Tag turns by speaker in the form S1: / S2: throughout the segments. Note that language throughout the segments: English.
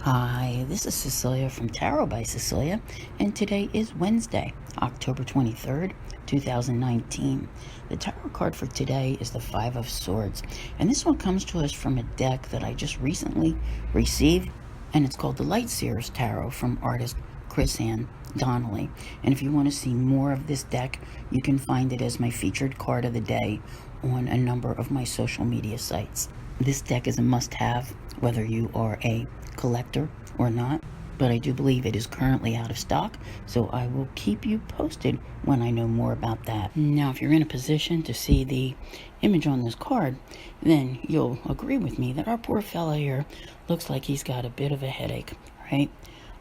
S1: Hi, this is Cecilia from Tarot by Cecilia, and today is Wednesday, October 23rd, 2019. The tarot card for today is the Five of Swords, and this one comes to us from a deck that I just recently received, and it's called the Light Seers Tarot from artist Chris-Anne Donnelly. And if you want to see more of this deck, you can find it as my featured card of the day on a number of my social media sites. This deck is a must-have, whether you are a collector or not, but I do believe it is currently out of stock, so I will keep you posted when I know more about that. Now, if you're in a position to see the image on this card, then you'll agree with me that our poor fella here looks like he's got a bit of a headache, right?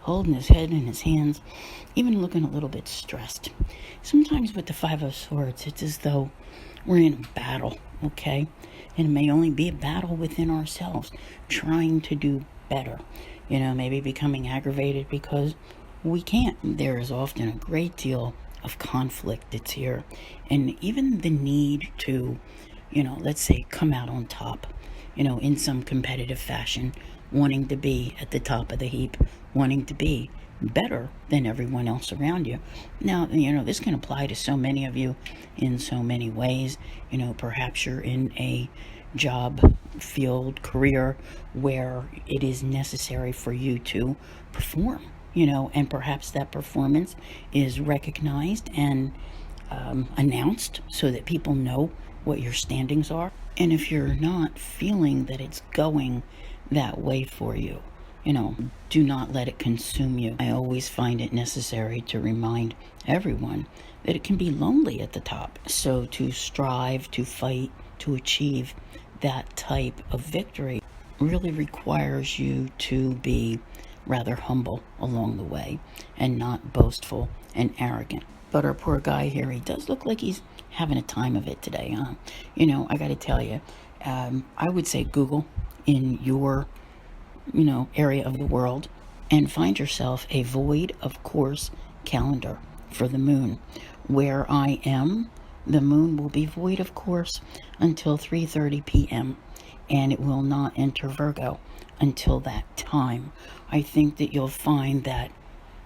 S1: Holding his head in his hands, even looking a little bit stressed. Sometimes with the Five of Swords, it's as though we're in a battle, okay? And it may only be a battle within ourselves, trying to do better. Maybe becoming aggravated because we can't. There is often a great deal of conflict that's here. And even the need to, let's say, come out on top, in some competitive fashion, wanting to be at the top of the heap, wanting to be better than everyone else around you. Now, this can apply to so many of you in so many ways. Perhaps you're in a job, field, career where it is necessary for you to perform, and perhaps that performance is recognized and announced so that people know what your standings are. And if you're not feeling that it's going that way for you, do not let it consume you. I always find it necessary to remind everyone that it can be lonely at the top. So to strive, to fight, to achieve that type of victory really requires you to be rather humble along the way and not boastful and arrogant. But our poor guy here, he does look like he's having a time of it today, huh? I got to tell you, I would say Google in your, area of the world and find yourself a void of course calendar for the moon. Where I am, the moon will be void of course until 3:30 p.m. and it will not enter Virgo until that time. I think that you'll find that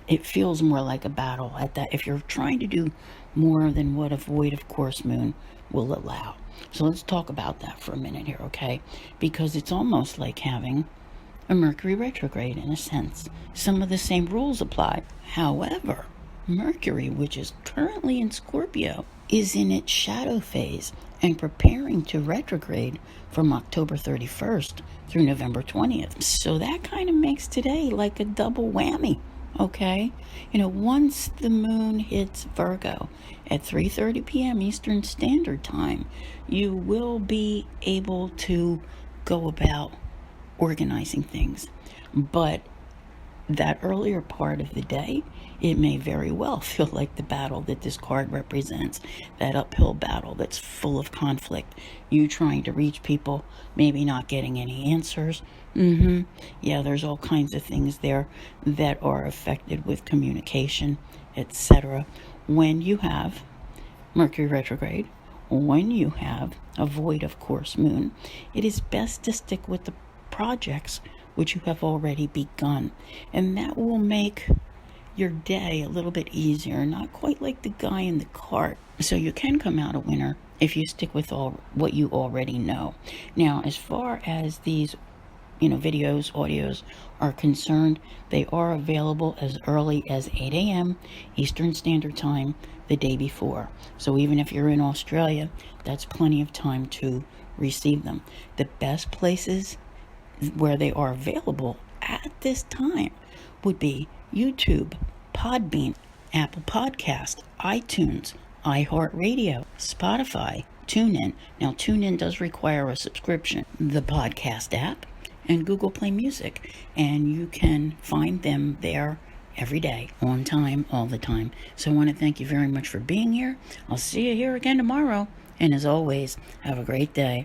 S1: it feels more like a battle at that if you're trying to do more than what a void of course moon will allow. So let's talk about that for a minute here, okay? Because it's almost like having a Mercury retrograde in a sense. Some of the same rules apply. However, Mercury, which is currently in Scorpio, is in its shadow phase and preparing to retrograde from October 31st through November 20th. So that kind of makes today like a double whammy, okay? Once the moon hits Virgo at 3:30 p.m. Eastern Standard Time, you will be able to go about organizing things. But that earlier part of the day, it may very well feel like the battle that this card represents, that uphill battle that's full of conflict. You trying to reach people, maybe not getting any answers. Yeah, there's all kinds of things there that are affected with communication, etc. When you have Mercury retrograde, when you have a void of course moon, it is best to stick with the projects which you have already begun, and that will make your day a little bit easier, not quite like the guy in the cart. So you can come out a winner if you stick with all what you already know. Now, as far as these videos, audios are concerned, they are available as early as 8 a.m. Eastern Standard Time the day before. So even if you're in Australia, that's plenty of time to receive them. The best places where they are available at this time would be YouTube, Podbean, Apple Podcast, iTunes, iHeartRadio, Spotify, TuneIn. Now, TuneIn does require a subscription. The podcast app and Google Play Music, and you can find them there every day, on time, all the time. So I want to thank you very much for being here. I'll see you here again tomorrow, and as always, have a great day.